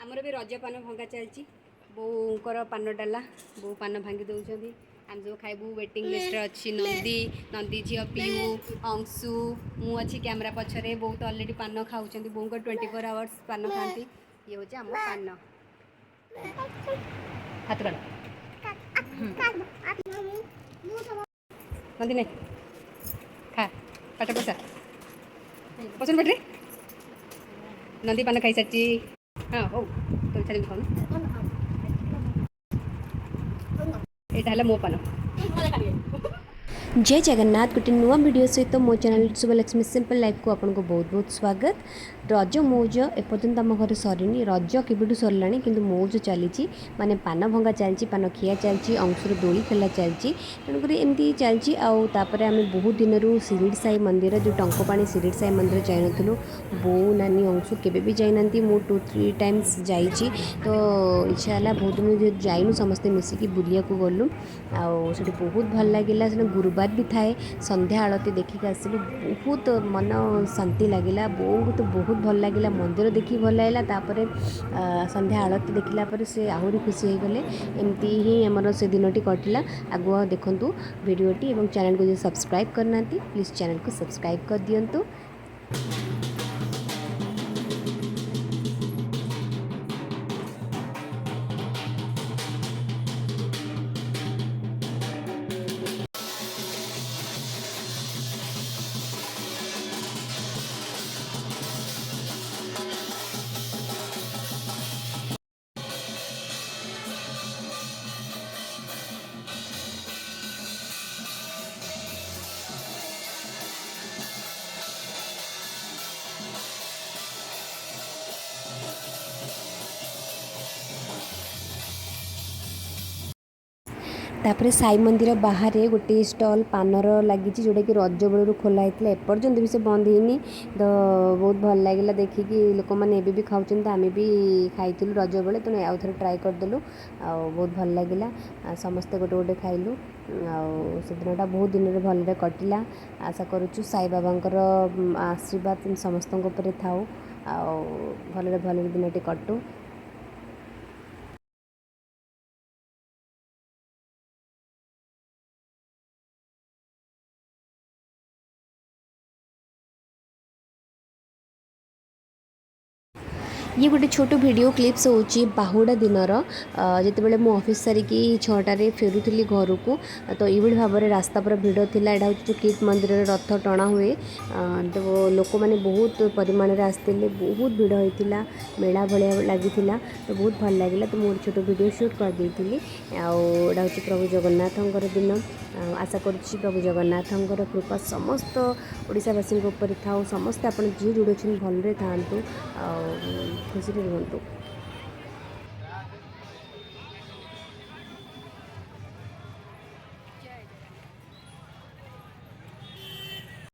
आमर भी रज पान भंगा चलती बोकर पान डाला बो पान भांगी दौरान आम सब खाइबू वेटिंग लिस्ट अच्छी नंदी नंदी झी पीऊ अंशु मु अच्छी कैमरा पछरे बहुत अलरेडी पान खाऊँ बो 24 आवर्स पान खाती ये हूँ आम पान हाथ काट नंदी नहीं खा पाट पसा पसन पटे नंदी पान खाई सारी हाँ हो तुम छाड़ी खाऊ यहाँ है मो पान जय जगन्नाथ गोटे नुआ वीडियो सहित मो चैनल शुभलक्ष्मी सिंपल लाइफ को आपको बहुत बहुत स्वागत। रज मौज एपर्तंत आम घर सरनी रज केबेठू सरला किंतु मौज चली माने पान भंगा चलती पान खिया चलती अंशुर दोली खेला चलती तेणुक एमती चलती आउे आम बहुत दिन शिरडी साई मंदिर जो टंकपाणी शिरडी साई मंदिर जाई नु बो नानी अंशु केबे भी जाइना मु 2-3 टाइम्स जाइए तो इच्छा है बहुत दिन जाइनु समस्ते मिसिकी बुलिया को गलु आठ बहुत भल लगे से गुरुवार भी थाए संध्या आलती देखिक आसलु बहुत मन शांति लगिला बो तो बहुत भल लगे मंदिर देखी भल लगे तापर संध्या आलती देखला से आहरी खुशी हो गले एमती ही आमर से दिन टी कटिला आगुआ देखु वीडियोटी और चैनल को जो सब्सक्राइब करना प्लीज़ चैनल को सब्सक्राइब कर दिंतु। तापर साई मंदिर बाहर गोटे स्टल पानर लगी जोटा कि रज बेलू खोला होता एपर्तंत भी से बंद होनी तो बहुत भल लगे देखिकी लोक मैंने भी खाऊँ आम भी खाई रज बेले तेणु आउ थे ट्राए करदेलु बहुत भल लगे समस्ते गोटे गोटे खाइलु से दिनटा बहुत दिन में भल कटिला आशा करुचु साई बाबा आशीर्वाद समस्त थाऊ भल भल दिन कटू। ये गोटे छोट वीडियो क्लिप्स होची बाहुड़ा दिनर जिते बड़े मु ऑफिस सारिकी 6टारे फेरुली घर को तो ये भाव में रास्ता पूरा भिड़ थिला एटा जो किट मंदिर रथ टणा हुए तो लोक मैंने बहुत परिमाण में आसते बहुत भिड़ होता मेला भाया लगी तो बहुत भल लगे तो मुझे छोट वीडियो शूट कर देती आटा हूँ प्रभु जगन्नाथ दिन आशा करुच्ची प्रभु जगन्नाथ कृपा समस्त ओडिशावासी ऊपर था समस्ते आप जी जोड़े भलरे था खुशी रुहतु।